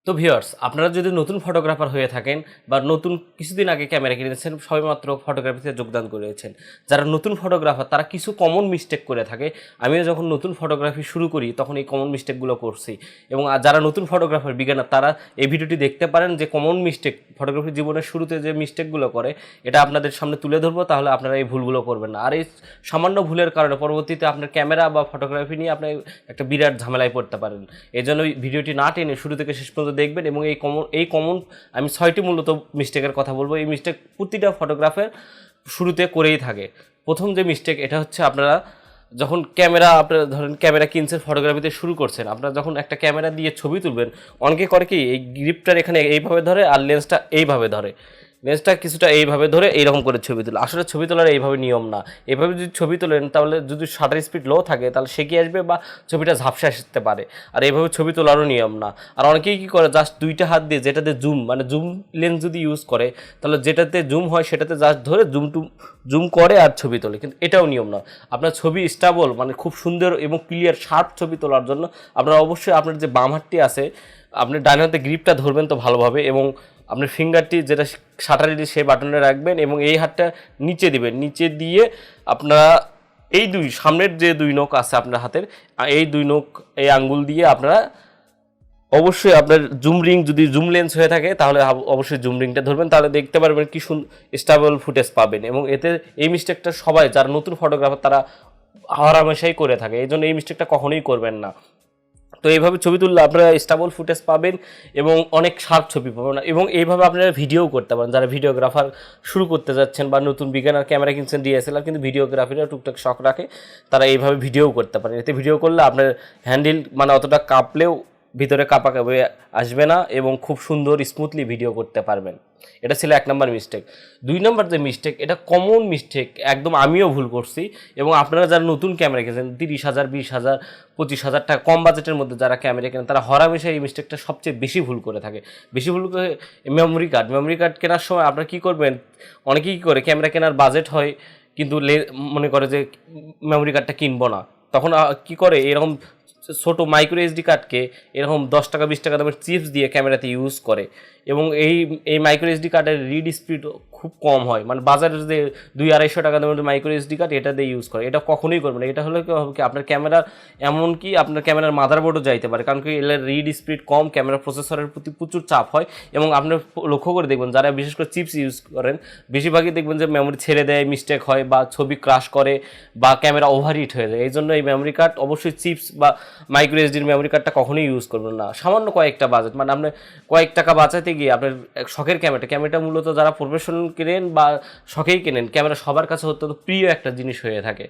তো ভিউয়ার্স, আপনারা যদি নতুন ফটোগ্রাফার হয়ে থাকেন বা নতুন কিছুদিন আগে ক্যামেরা কিনেছেন, সবেমাত্র ফটোগ্রাফিতে যোগদান করেছেন, যারা নতুন ফটোগ্রাফার তারা কিছু কমন মিস্টেক করে থাকে। আমিও যখন নতুন ফটোগ্রাফি শুরু করি তখন এই কমন মিস্টেকগুলো করছি, এবং যারা নতুন ফটোগ্রাফার বিজ্ঞানার তারা এই ভিডিওটি দেখতে পারেন যে কমন মিস্টেক ফটোগ্রাফি জীবনের শুরুতে যে মিস্টেকগুলো করে এটা আপনাদের সামনে তুলে ধরবো, তাহলে আপনারা এই ভুলগুলো করবেন না। আর এই সামান্য ভুলের কারণে পরবর্তীতে আপনার ক্যামেরা বা ফটোগ্রাফি নিয়ে আপনি একটা বিরাট ঝামেলায় পড়তে পারেন। এই জন্য ভিডিওটি না টেনে শুরু থেকে শেষ পর্যন্ত দেখবেন, এবং এই কমন আমি 6টি মূলত মিস্টেকের কথা বলবো। এই মিস্টেক প্রতিটা ফটোগ্রাফের শুরুতে করেই থাকে। প্রথম যে মিস্টেক এটা হচ্ছে, আপনারা যখন আপনারা ধরেন ক্যামেরা কিনছেন, ফটোগ্রাফিতে শুরু করছেন, আপনারা যখন একটা ক্যামেরা দিয়ে ছবি তুলবেন, অনেকে করে কি এই গ্রিপটার এখানে এইভাবে ধরে আর লেন্সটা এইভাবে ধরে, লেন্সটা কিছুটা এইভাবে ধরে এইরকম করে ছবি তোলে। আসলে ছবি তোলার এইভাবে নিয়ম না। এইভাবে যদি ছবি তোলেন তাহলে যদি শাটার স্পিড লো থাকে তাহলে সে কি আসবে বা ছবিটা ঝাপসা আসতে পারে, আর এইভাবে ছবি তোলারও নিয়ম না। আর অনেকেই কী করে, জাস্ট দুইটা হাত দিয়ে যেটাতে জুম মানে জুম লেন্স যদি ইউজ করে তাহলে যেটাতে জুম হয় সেটাতে জাস্ট ধরে জুম করে আর ছবি তোলে, কিন্তু এটাও নিয়ম না। আপনার ছবি স্টেবল মানে খুব সুন্দর এবং ক্লিয়ার শার্প ছবি তোলার জন্য আপনারা অবশ্যই আপনার যে বাম হাতটি আছে আপনি ডান হাতে গ্রিপটা ধরবেন তো ভালোভাবে, এবং আপনার ফিঙ্গারটি যেটা শাটারে সেই বাটনে রাখবেন এবং এই হাতটা নিচে দিবেন। নিচে দিয়ে আপনারা এই সামনের যে দুই নখ আছে আপনার হাতের, এই দুই নখ এই আঙ্গুল দিয়ে আপনারা অবশ্যই আপনার জুম রিং যদি জুম লেন্স হয়ে থাকে তাহলে অবশ্যই জুম রিংটা ধরবেন, তাহলে দেখতে পারবেন কি স্টেবল ফুটেজ পাবেন। এবং এতে এই মিস্টেকটা সবাই যারা নতুন ফটোগ্রাফার তারা হরহামেশাই করে থাকে, এই জন্য এই মিস্টেকটা কখনোই করবেন না। তো এইভাবে ছবি তুললে আপনারা স্টেবল ফুটেজ পাবেন এবং অনেক শার্প ছবি পাবেন, এবং এইভাবে আপনারা ভিডিও করতে পারেন। যারা ভিডিওগ্রাফার শুরু করতে যাচ্ছেন বা নতুন বিজ্ঞানার ক্যামেরা কিনছেন ডিএসএলআর কিন্তু ভিডিওগ্রাফিরা টুকটাক শখ রাখে, তারা এইভাবে ভিডিও করতে পারেন। এতে ভিডিও করলে আপনার হ্যান্ডেল মানে অতটা কাঁপলেও ভিতরে কাঁপাকাঁপি আসবে না এবং খুব সুন্দর স্মুথলি ভিডিও করতে পারবেন। এটা ছিল 1 নম্বর মিস্টেক। 2 নম্বর যে মিস্টেক, এটা কমন মিস্টেক, একদম আমিও ভুল করছি, এবং আপনারা যারা নতুন ক্যামেরা কিনেছেন 30,000 20,000 25,000 টাকা কম বাজেটের মধ্যে যারা ক্যামেরা কেনেন তারা হরহামেশা এই মিস্টেকটা সবচেয়ে বেশি ভুল করে থাকে। বেশি ভুল করে মেমোরি কার্ড কেনার সময় আপনারা কী করবেন, অনেকেই কী করে ক্যামেরা কেনার বাজেট হয় কিন্তু মনে করে যে মেমোরি কার্ডটা কিনবো না, তখন কী করে এরকম ছোটো মাইক্রো এসডি কার্ডকে এরকম 10 টাকা 20 টাকা দামের চিপস দিয়ে ক্যামেরাতে ইউজ করে, এবং এই মাইক্রো এসডি কার্ডের রিড স্পিড খুব কম হয়। মানে বাজারের যে 200-250 টাকা দামের মাইক্রো এসডি কার্ড এটা দিয়ে ইউজ করে, এটা কখনোই করবে না। এটা হলে কি হবে কি, আপনার ক্যামেরার এমনকি আপনার ক্যামেরার মাদারবোর্ডও যাইতে পারে, কারণ কি এর রিড স্পিড কম, ক্যামেরা প্রসেসরের প্রতি প্রচুর চাপ হয়। এবং আপনি লক্ষ্য করে দেখবেন যারা বিশেষ করে চিপস ইউজ করেন বেশিরভাগই দেখবেন যে মেমোরি ছেড়ে দেয়, মিস্টেক হয় বা ছবি ক্রাশ করে বা ক্যামেরা ওভারহিট হয়ে যায়। এই জন্য এই মেমোরি কার্ড অবশ্যই চিপস বা মাইক্রো এসডির মেমোরি কার্ডটা কখনোই ইউজ করবেন না। সামান্য কয়েকটা বাজেট মানে আপনি কয়েক টাকা বাঁচাতে গিয়ে আপনার শখের ক্যামেরাটা মূলত যারা প্রফেশনাল কেনেন বা শখেই কেনেন, ক্যামেরা সবার কাছে অত্যন্ত প্রিয় একটা জিনিস হয়ে থাকে।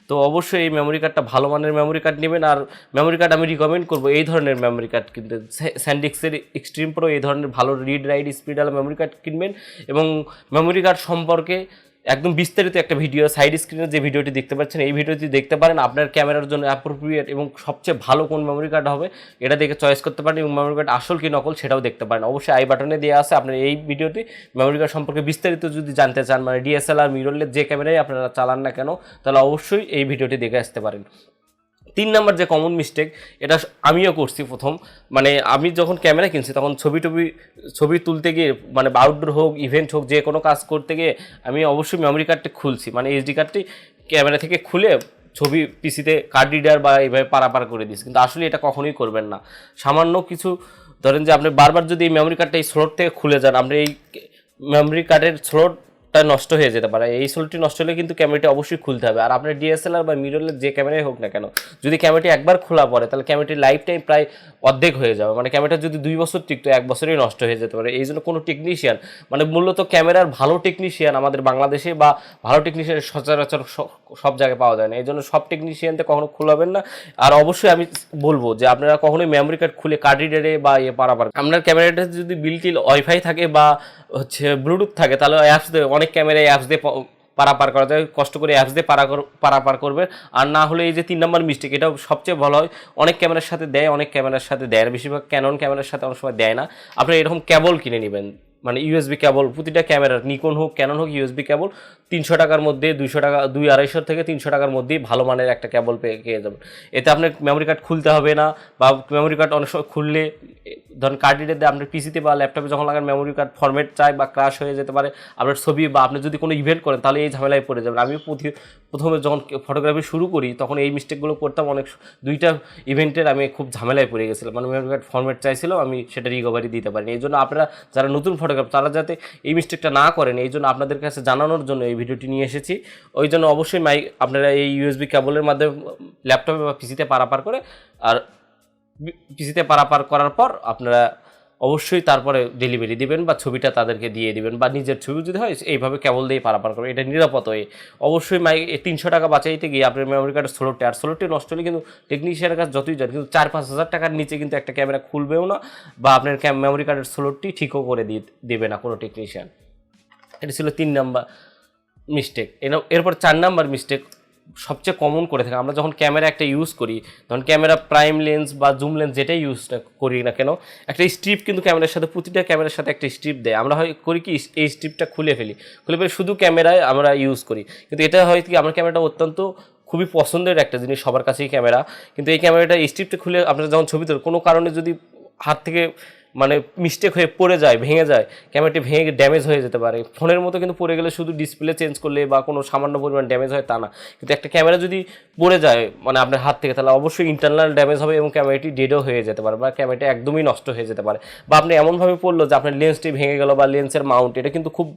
তো অবশ্যই এই মেমোরি কার্ডটা ভালো মানের মেমোরি কার্ড নেবেন। আর মেমোরি কার্ড আমি রিকমেন্ড করবো এই ধরনের মেমোরি কার্ড কিনতে, স্যান্ডিক্সের এক্সট্রিম প্রো এই ধরনের ভালো রিড রাইট স্পিডওয়ালা মেমোরি কার্ড কিনবেন। এবং মেমোরি কার্ড সম্পর্কে একদম বিস্তারিত একটা ভিডিও সাইড স্ক্রিনে যে ভিডিওটি দেখতে পাচ্ছেন এই ভিডিওটি দেখতে পারেন। আপনার ক্যামেরার জন্য অ্যাপ্রোপ্রিয়েট এবং সবচেয়ে ভালো কোন মেমোরি কার্ড হবে এটা দেখে চয়েস করতে পারেন, এবং মেমোরি কার্ড আসল কি নকল সেটাও দেখতে পারেন। অবশ্যই আই বাটনে দেওয়া আছে আপনার এই ভিডিওটি মেমোরি কার্ড সম্পর্কে বিস্তারিত যদি জানতে চান, মানে ডিএসএলআর মিররলেস যে ক্যামেরায় আপনারা চালান না কেন, তাহলে অবশ্যই এই ভিডিওটি দেখে আসতে পারেন। 3 নম্বর যে কমন মিস্টেক, এটা আমিও করছি প্রথম, মানে আমি যখন ক্যামেরা কিনছি তখন ছবি তুলতে গিয়ে মানে আউটডোর হোক ইভেন্ট হোক যে কোনো কাজ করতে গিয়ে আমি অবশ্যই মেমোরি কার্ডটি খুলছি, মানে এসডি কার্ডটি ক্যামেরা থেকে খুলে ছবি পিসিতে কার্ড রিডার বা এইভাবে পারাপার করে দিচ্ছি, কিন্তু আসলে এটা কখনোই করবেন না। সামান্য কিছু ধরেন যে আপনি বারবার যদি এই মেমোরি কার্ডটা এই স্লট থেকে খুলে যান, আপনি এই মেমোরি কার্ডের স্লটটা নষ্ট হয়ে যেতে পারে। এই স্লটটি নষ্ট হলে কিন্তু ক্যামেরাটি অবশ্যই খুলতে হবে। আর আপনার ডিএসএলআর বা মিররলেস যে ক্যামেরাই হোক না কেন, যদি ক্যামেরাটি একবার খোলা পড়ে তাহলে ক্যামেরাটির লাইফ টাইম প্রায় অর্ধেক হয়ে যাবে, মানে ক্যামেরাটা যদি 2 বছর টিকতো 1 বছরেই নষ্ট হয়ে যেতে পারে। এই জন্য কোনো টেকনিশিয়ান মানে মূলত ক্যামেরার ভালো টেকনিশিয়ান আমাদের বাংলাদেশে বা ভালো টেকনিশিয়ান সচরাচর সব জায়গায় পাওয়া যায় না, এই জন্য সব টেকনিশিয়ানতে কখনো খোলাবেন না। আর অবশ্যই আমি বলবো যে আপনারা কখনোই মেমোরি কার্ড খুলে কার্ড রিডারে বা পারাপার, আপনার ক্যামেরাটা যদি বিল্ট-ইন ওয়াইফাই থাকে বা হচ্ছে ব্লুটুথ থাকে তাহলে অ্যাপস দিয়ে অনেক ক্যামেরায় অ্যাপস দিয়ে পারাপার করা যায়, কষ্ট করে অ্যাপস দিয়ে পারাপার করবে। আর না হলে এই যে 3 নম্বর মিস্টেক, এটা সবচেয়ে ভালো হয়, অনেক ক্যামেরার সাথে দেয় অনেক ক্যামেরার সাথে দেয় না, বেশিরভাগ ক্যানন ক্যামেরার সাথে অনেক সময় দেয় না। আপনারা এরকম কেবল কিনে নেবেন, মানে ইউএসবি কেবল প্রতিটা ক্যামেরার, নিকন হোক ক্যানন হোক, ইউএসবি কেবল 300 টাকার মধ্যে, 200 টাকা, 200-250 থেকে 300 টাকার মধ্যেই ভালো মানের একটা কেবল পেয়ে যাবেন। এতে আপনার মেমোরি কার্ড খুলতে হবে না, বা মেমোরি কার্ড অনেক সময় খুললে ধরুন কার্ড রিডার দিয়ে আপনার পিসিতে বা ল্যাপটপে যখন লাগান মেমোরি কার্ড ফরম্যাট চায় বা ক্রাশ হয়ে যেতে পারে আপনার ছবি, বা আপনি যদি কোনো ইভেন্ট করেন তাহলে এই ঝামেলায় পড়ে যাবেন। আমি প্রথমে যখন ফটোগ্রাফি শুরু করি তখন এই মিস্টেকগুলো করতাম, অনেক 2টা ইভেন্টের আমি খুব ঝামেলায় পড়ে গেছিলাম, মানে মেমোরি কার্ড ফরম্যাট চাইছিল, আমি সেটা রিকভারি দিতে পারিনি। এই জন্য আপনারা যারা নতুন ফটোগ্রাফার তারা যাতে এই মিস্টেকটা না করেন, এই জন্য আপনাদের কাছে জানানোর জন্য এই ভিডিওটি নিয়ে এসেছি। ওই জন্য অবশ্যই আপনারা এই ইউএসবি কেবলের মাধ্যমে ল্যাপটপে বা পিসিতে পারাপার করে, আর পিসিতে পারাপার করার পর আপনারা অবশ্যই তারপরে ডেলিভারি দিবেন বা ছবিটা তাদেরকে দিয়ে দিবেন, বা নিজের ছবি যদি হয় এইভাবে কেবল দিয়ে পারাপার করবেন, এটা নিরাপদ হয়ে। অবশ্যই 300 টাকা বাঁচাইতে গিয়ে আপনার মেমোরি কার্ডের স্লোটে, আর স্লোটে নষ্ট হলে কিন্তু টেকনিশিয়ানের কাছে যতই যান, কিন্তু 4-5 হাজার টাকার নিচে কিন্তু একটা ক্যামেরা খুলবেও না, বা আপনার মেমোরি কার্ডের স্লোটটি ঠিকও করে দেবে না কোনো টেকনিশিয়ান। এটা ছিল 3 নাম্বার মিস্টেক। এরপর 4 নাম্বার মিস্টেক সবচেয়ে কমন করে থাকে, আমরা যখন ক্যামেরা একটা ইউজ করি, তখন ক্যামেরা প্রাইম লেন্স বা জুম লেন্স যেটাই ইউজ করি না কেন, একটা স্ট্রিপ কিন্তু ক্যামেরার সাথে, প্রতিটা ক্যামেরার সাথে একটা স্ট্রিপ দেয়। আমরা হয় করি কি এই স্ট্রিপটা খুলে ফেলে শুধু ক্যামেরায় আমরা ইউজ করি, কিন্তু এটা হয় কি আমার ক্যামেরাটা অত্যন্ত খুবই পছন্দের একটা জিনিস, সবার কাছেই ক্যামেরা, কিন্তু এই ক্যামেরাটা স্ট্রিপটা খুলে আপনারা যখন ছবি তোলেন, কোনো কারণে যদি হাত থেকে মানে মিস্টেক হয়ে পড়ে যায়, ভেঙে যায়, ক্যামেরাটি ভেঙে ড্যামেজ হয়ে যেতে পারে। ফোনের মতো কিন্তু পড়ে গেলে শুধু ডিসপ্লে চেঞ্জ করলে বা কোনো সামান্য পরিমাণ ড্যামেজ হয় তা না, কিন্তু একটা ক্যামেরা যদি পড়ে যায় মানে আপনার হাত থেকে, তাহলে অবশ্যই ইন্টারনাল ড্যামেজ হবে এবং ক্যামেরাটি ডেডও হয়ে যেতে পারে, বা ক্যামেরাটি একদমই নষ্ট হয়ে যেতে পারে, বা আপনি এমনভাবে পড়লো যে আপনার লেন্সটি ভেঙে গেল, বা লেন্সের মাউন্ট, এটা কিন্তু খুব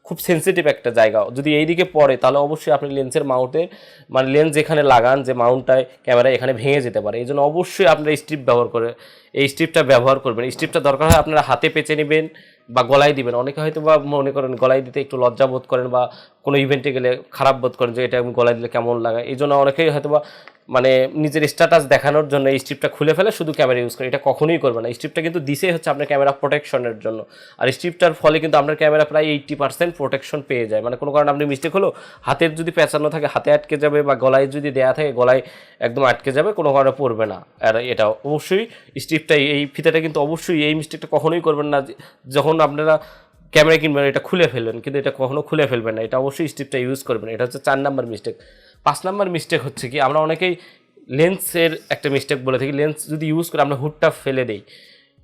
খুব সেন্সিটিভ একটা জায়গা, যদি এই দিকে পড়ে তাহলে অবশ্যই আপনি লেন্সের মাউন্টে, মানে লেন্স যেখানে লাগান যে মাউন্টটায় ক্যামেরা, এখানে ভেঙে যেতে পারে। এই জন্য অবশ্যই আপনারা স্ট্রিপ ব্যবহার করে এই স্ট্রিপটা ব্যবহার করবেন। স্ট্রিপটা দরকার হয় আপনারা হাতে পেঁচে নেবেন বা গলায় দিবেন। অনেকে হয়তো বা মনে করেন গলায় দিতে একটু লজ্জা বোধ করেন, বা কোনো ইভেন্টে গেলে খারাপ বোধ করেন যে এটা আমি গলায় দিলে কেমন লাগে, এই জন্য অনেকেই হয়তো বা মানে নিজের স্ট্যাটাস দেখানোর জন্য এই স্ট্রিপটা খুলে ফেলে শুধু ক্যামেরা ইউজ করে, এটা কখনোই করবে না। স্ট্রিপটা কিন্তু দিছেই হচ্ছে আপনার ক্যামেরা প্রোটেকশনের জন্য, আর স্ট্রিপটার ফলে কিন্তু আপনার ক্যামেরা প্রায় 80% প্রোটেকশন পেয়ে যায়। মানে কোনো কারণে আপনি মিস্টেক হলো, হাতের যদি পেঁচানো থাকে হাতে আটকে যাবে, বা গলায় যদি দেয়া থাকে গলায় একদম আটকে যাবে, কোনো কারণে পড়বে না। আর এটা অবশ্যই স্ট্রিপটা, এই ফিতাটা কিন্তু অবশ্যই এই মিস্টেকটা কখনোই করবেন না, যখন আপনারা ক্যামেরা কিনবেন এটা খুলে ফেলবেন, কিন্তু এটা কখনো খুলে ফেলবেন না, এটা অবশ্যই স্ট্রিপটা ইউজ করবেন। এটা হচ্ছে 4 নাম্বার মিস্টেক। 5 নাম্বার মিস্টেক হচ্ছে কি, আমরা অনেকেই লেন্সের একটা মিস্টেক বলে থাকি, লেন্স যদি ইউজ করে আমরা হুডটা ফেলে দেই,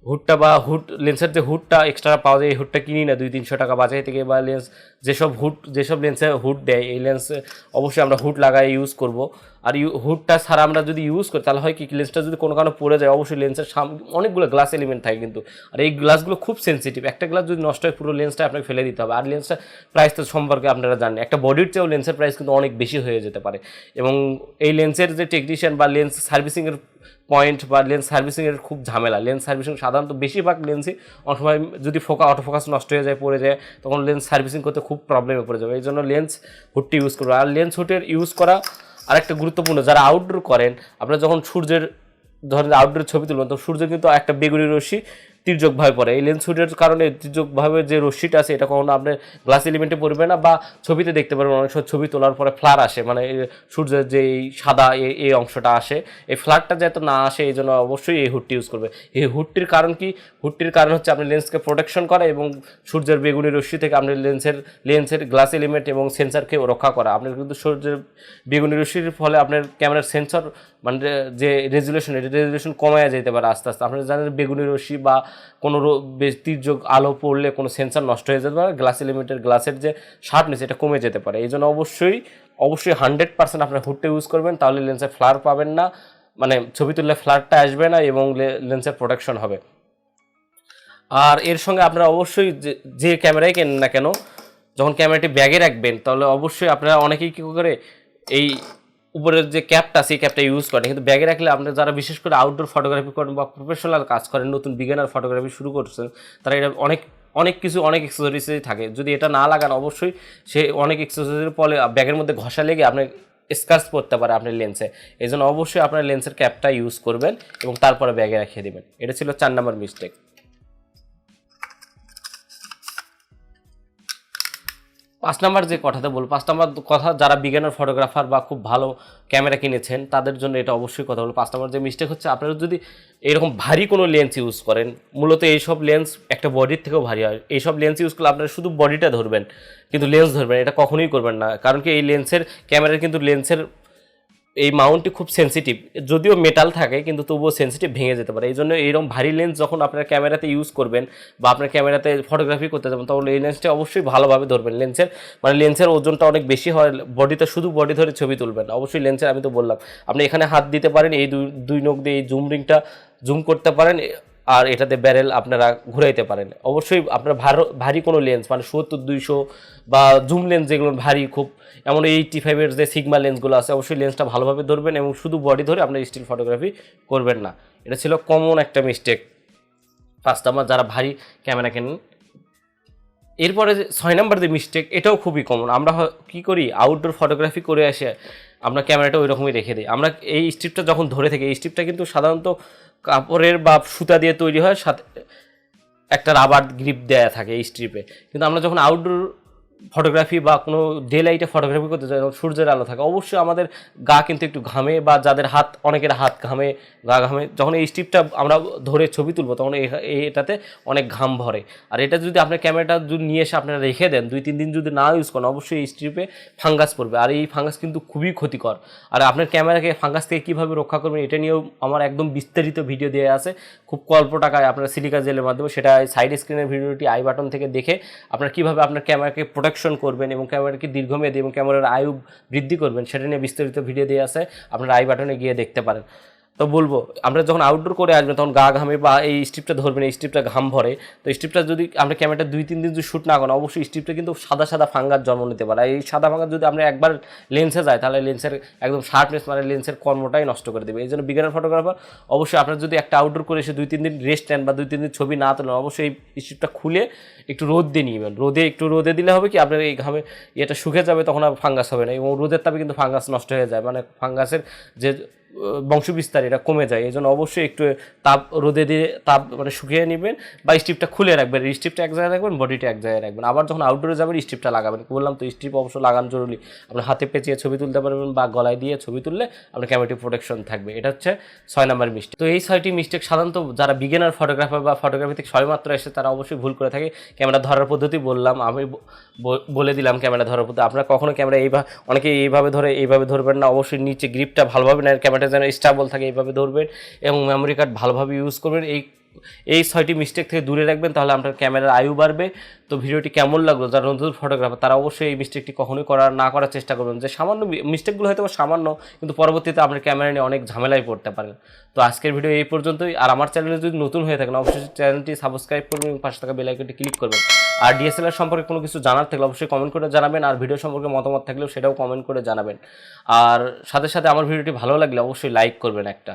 হুডটা বা লেন্সের যে হুডটা এক্সট্রা পাওয়া যায়, এই হুডটা কিনি না 200-300 টাকা বাজার থেকে, বা যেসব লেন্সে হুড দেয় এই লেন্সে অবশ্যই আমরা হুড লাগাই ইউজ করব। আর হুডটা ছাড়া আমরা যদি ইউজ করি তাহলে হয় কি, লেন্সটা যদি কোনো কারণে পড়ে যায়, অবশ্যই লেন্সের অনেকগুলো গ্লাস এলিমেন্ট থাকে কিন্তু, আর এই গ্লাসগুলো খুব সেন্সিটিভ, একটা গ্লাস যদি নষ্ট হয় পুরো লেন্সটা আপনাকে ফেলে দিতে হবে। আর লেন্সটা প্রাইস তো সম্পর্কে আপনারা জানেন, একটা বডির চেয়েও লেন্সের প্রাইস কিন্তু অনেক বেশি হয়ে যেতে পারে, এবং এই লেন্সের যে টেকনিশিয়ান বা লেন্স সার্ভিসিংয়ের পয়েন্ট বা লেন্স সার্ভিসিংয়ের খুব ঝামেলা। লেন্স সার্ভিসিং সাধারণত বেশিরভাগ লেন্সই অনেক সময় যদি অটো ফোকাস নষ্ট হয়ে যায়, পড়ে যায়, তখন লেন্স সার্ভিসিং করতে খুব প্রবলেমে পড়ে যাবে। এই জন্য লেন্স হুডটি ইউজ করবো। আর লেন্স হুডের ইউজ করা আরেকটা গুরুত্বপূর্ণ, যারা আউটডোর করেন, আপনারা যখন ধরেন আউটডোরের ছবি তুলবেন, তো সূর্য কিন্তু একটা বেগুনি রশ্মি তির্যকভাবে পড়ে, এই লেন্স হুডের কারণে তির্যকভাবে যে রশ্মিটা আছে এটা কখনো আপনার গ্লাস এলিমেন্টে পড়বে না, বা ছবিতে দেখতে পারবেন অনেক সময় ছবি তোলার পরে ফ্লার আসে, মানে সূর্যের যে এই সাদা এই অংশটা আসে, এই ফ্লারটা যাতে না আসে এই জন্য অবশ্যই এই হুডটি ইউজ করবে। এই হুডটির কারণ কি, হুডটির কারণ হচ্ছে আপনি লেন্সকে প্রোটেকশন করা এবং সূর্যের বেগুনি রশ্মি থেকে আপনি লেন্সের গ্লাস এলিমেন্ট এবং সেন্সারকে রক্ষা করা। আপনার কিন্তু সূর্যের বেগুনি রশ্মির ফলে আপনার ক্যামেরার সেন্সর মানে যে রেজুলেশন কমায় যেতে পারে আস্তে আস্তে। আপনারা জানেন বেগুনি রশ্মি বা কোনো তির্যক আলো পড়লে কোনো সেন্সার নষ্ট হয়ে যেতে পারে, গ্লাসের যে শার্পনেস এটা কমে যেতে পারে। এই জন্য অবশ্যই 100% আপনার হুডটা ইউজ করবেন, তাহলে লেন্সে ফ্লার পাবেন না, মানে ছবি তুললে ফ্লারটা আসবে না এবং লেন্সের প্রোটেকশন হবে। আর এর সঙ্গে আপনারা অবশ্যই যে ক্যামেরাই কেনেন না কেন, যখন ক্যামেরাটি ব্যাগে রাখবেন তাহলে অবশ্যই আপনারা অনেকেই কী করে এই উপরের যে ক্যাপটা সেই ক্যাপটা ইউজ করেন, কিন্তু ব্যাগে রাখলে আপনারা যারা বিশেষ করে আউটডোর ফটোগ্রাফি করেন বা প্রফেশনাল কাজ করেন, নতুন বিগিনার ফটোগ্রাফি শুরু করছেন, তারা এটা অনেক অনেক এক্সেসরিজই থাকে, যদি এটা না লাগান অবশ্যই সে অনেক এক্সেসরিজের ফলে ব্যাগের মধ্যে ঘষা লেগে আপনার স্ক্র্যাচ পড়তে পারে আপনার লেন্সে। এই জন্য অবশ্যই আপনার লেন্সের ক্যাপটা ইউজ করবেন এবং তারপরে ব্যাগে রেখে দেবেন। এটা ছিল 4 নম্বর মিস্টেক। 5 নাম্বার যে কথাটা বলবো, 5 নাম্বার কথা, যারা বিগিনার ফটোগ্রাফার বা খুব ভালো ক্যামেরা কিনেছেন তাদের জন্য এটা অবশ্যই কথা বলবো। 5 নাম্বার যে মিস্টেক হচ্ছে, আপনারা যদি এরকম ভারী কোনো লেন্স ইউজ করেন, মূলত এইসব লেন্স একটা বডির থেকেও ভারী হয়, এইসব লেন্স ইউজ করলে আপনারা শুধু বডিটা ধরবেন কিন্তু লেন্স ধরবেন, এটা কখনোই করবেন না। কারণ কি, এই লেন্সের ক্যামেরার কিন্তু লেন্সের এই মাউন্টটি খুব সেন্সিটিভ, যদিও মেটাল থাকে কিন্তু তবুও সেন্সিটিভ, ভেঙে যেতে পারে। এই জন্য এইরকম ভারী লেন্স যখন আপনার ক্যামেরাতে ইউজ করবেন বা আপনার ক্যামেরাতে ফটোগ্রাফি করতে যাবেন, তখন এই লেন্সটা অবশ্যই ভালোভাবে ধরবেন। লেন্সের ওজনটা অনেক বেশি হয়, বডিতে শুধু বডি ধরে ছবি তুলবেন অবশ্যই। লেন্সের আমি তো বললাম, আপনি এখানে হাত দিতে পারেন, এই দুই নখ দিয়ে এই জুম রিংটা জুম করতে পারেন, আর এটাতে ব্যারেল আপনারা ঘুরাইতে পারেন। অবশ্যই আপনার ভারী কোনো লেন্স, মানে 70-200 বা জুম লেন্স যেগুলো ভারী খুব, এমন 85-এর যে সিগমা লেন্সগুলো আছে, অবশ্যই লেন্সটা ভালোভাবে ধরবেন এবং শুধু বডি ধরে আপনার স্টিল ফটোগ্রাফি করবেন না। এটা ছিল কমন একটা মিস্টেক 5 নাম্বার যারা ভারী ক্যামেরা কেনেন। এরপরে 6 নাম্বার যে মিস্টেক, এটাও খুবই কমন। আমরা কী করি, আউটডোর ফটোগ্রাফি করে আসে আমরা ক্যামেরাটা ওই রকমই রেখে দিই। আমরা এই স্ট্রিপটা যখন ধরে থাকি, এই স্ট্রিপটা কিন্তু সাধারণত কাপড়ের বা সুতা দিয়ে তৈরি হয়, সাথে একটা রাবার গ্রিপ দেয়া থাকে এই স্ট্রিপে। কিন্তু আমরা যখন আউটডোর ফটোগ্রাফি বা কোনো ডে লাইটে ফটোগ্রাফি করতে যাই, সূর্যের আলো থাকে, অবশ্যই আমাদের গা কিন্তু একটু ঘামে, বা যাদের হাত, অনেকের হাত ঘামে, গা ঘামে। যখন এই স্ট্রিপটা আমরা ধরে ছবি তুলবো তখন এটাতে অনেক ঘাম ভরে। আর এটা যদি আপনার ক্যামেরাটা যদি নিয়ে এসে আপনারা রেখে দেন, 2-3 দিন যদি না ইউজ করেন, অবশ্যই এই স্ট্রিপে ফাঙ্গাস পড়বে, আর এই ফাঙ্গাস কিন্তু খুবই ক্ষতিকর। আর আপনার ক্যামেরাকে ফাঙ্গাস থেকে কীভাবে রক্ষা করবেন, এটা নিয়েও আমার একদম বিস্তারিত ভিডিও দেওয়া আছে, খুব অল্প টাকায় আপনার সিলিকা জেলের মাধ্যমে। সেটা সাইড স্ক্রিনের ভিডিওটি আই বাটন থেকে দেখে আপনার কীভাবে আপনার ক্যামেরাকে প্রোটেকশন করবেন এবং ক্যামেরাকে দীর্ঘমেয়াদী এবং ক্যামেরার আয়ু বৃদ্ধি করবেন, সেটা নিয়ে বিস্তারিত ভিডিও দেওয়া আছে, আপনারা আই বাটনে গিয়ে দেখতে পারেন। তো বলবো, আমরা যখন আউটডোর করে আসবেন তখন গা ঘামে বা এই স্ট্রিপটা ধরবেন, এই স্ট্রিপটা ঘাম ভরে। তো স্ট্রিপটা যদি আমরা ক্যামেরাটা 2-3 দিন যদি শ্যুট না করেন, অবশ্যই স্ট্রিপটা কিন্তু সাদা সাদা ফাঙ্গাস জন্ম নিতে পারে। এই সাদা ফাঙ্গাস যদি আমরা একবার লেন্সে যায়, তাহলে লেন্সের একদম শার্পনেস, মানে লেন্সের কর্মটাই নষ্ট করে দেবে। এই জন্য বিগিনার ফটোগ্রাফার অবশ্যই আপনার যদি একটা আউটডোর করে এসে 2-3 দিন রেস্ট নেন বা 2-3 দিন ছবি না তোলেন, অবশ্যই এই স্ট্রিপটা খুলে একটু রোদ দিয়ে নিবেন। একটু রোদে দিলে হবে কি, আপনার এই ঘামে এটা শুকে যাবে, তখন আর ফাঙ্গাস হবে না। এবং রোদের তাপে কিন্তু ফাঙ্গাস নষ্ট হয়ে যায়, মানে ফাঙ্গাসের যে বংশবিস্তার এটা কমে যায়। এই জন্য অবশ্যই একটু রোদে দিয়ে মানে শুকিয়ে নেবেন বা স্ট্রিপটা খুলে রাখবেন। স্ট্রিপটা এক জায়গায় রাখবেন, বডিটা এক জায়গায় রাখবেন। আবার যখন আউটডোরে যাবেন স্ট্রিপটা লাগাবেন, বললাম তো স্ট্রিপ অবশ্য লাগানো জরুরি। আপনার হাতে পেঁচিয়ে ছবি তুলতে পারবেন বা গলায় দিয়ে ছবি তুললে আপনার ক্যামেরাটি প্রোটেকশন থাকবে। এটা হচ্ছে 6 নাম্বার মিস্টেক। তো এই 6টি মিস্টেক সাধারণত যারা বিগিনার ফটোগ্রাফার বা ফটোগ্রাফি থেকে সবেমাত্র এসে, তারা অবশ্যই ভুল করে থাকে। ক্যামেরা ধরার পদ্ধতি বললাম, আমি বলে দিলাম ক্যামেরা ধরার পদ্ধতি। আপনারা কখনো ক্যামেরা অনেকে এইভাবে ধরে, এইভাবে ধরবেন না। অবশ্যই নিচে গ্রিপটা ভালোভাবে নেন, ক্যামেরাটা যেন স্টেবল থাকে, এইভাবে ধরবেন এবং মেমোরি কার্ড ভালোভাবে ইউজ করবেন। এই 6টি মিস্টেক থেকে দূরে রাখবেন, তাহলে আপনার ক্যামেরার আয়ু বাড়বে। তো ভিডিওটি কেমন লাগলো, যারা নতুন ফটোগ্রাফার তারা অবশ্যই এই মিস্টেকটি কখনোই না করার চেষ্টা করবেন। যে সামান্য মিস্টেকগুলো হয়তো সামান্য, কিন্তু পরবর্তীতে আপনার ক্যামেরা নিয়ে অনেক ঝামেলায় পড়তে পারেন। তো আজকের ভিডিও এই পর্যন্তই। আর আমার চ্যানেলে যদি নতুন হয়ে থাকেন, অবশ্যই চ্যানেলটি সাবস্ক্রাইব করবেন এবং পাশে থাকা বেল আইকনটি ক্লিক করবেন। আর ডিএসএলআর সম্পর্কে কোনো কিছু জানার থাকলে অবশ্যই কমেন্ট করে জানাবেন, আর ভিডিও সম্পর্কে মতামত থাকলেও সেটাও কমেন্ট করে জানাবেন। আর সাথে সাথে আমার ভিডিওটি ভালো লাগলে অবশ্যই লাইক করবেন একটা।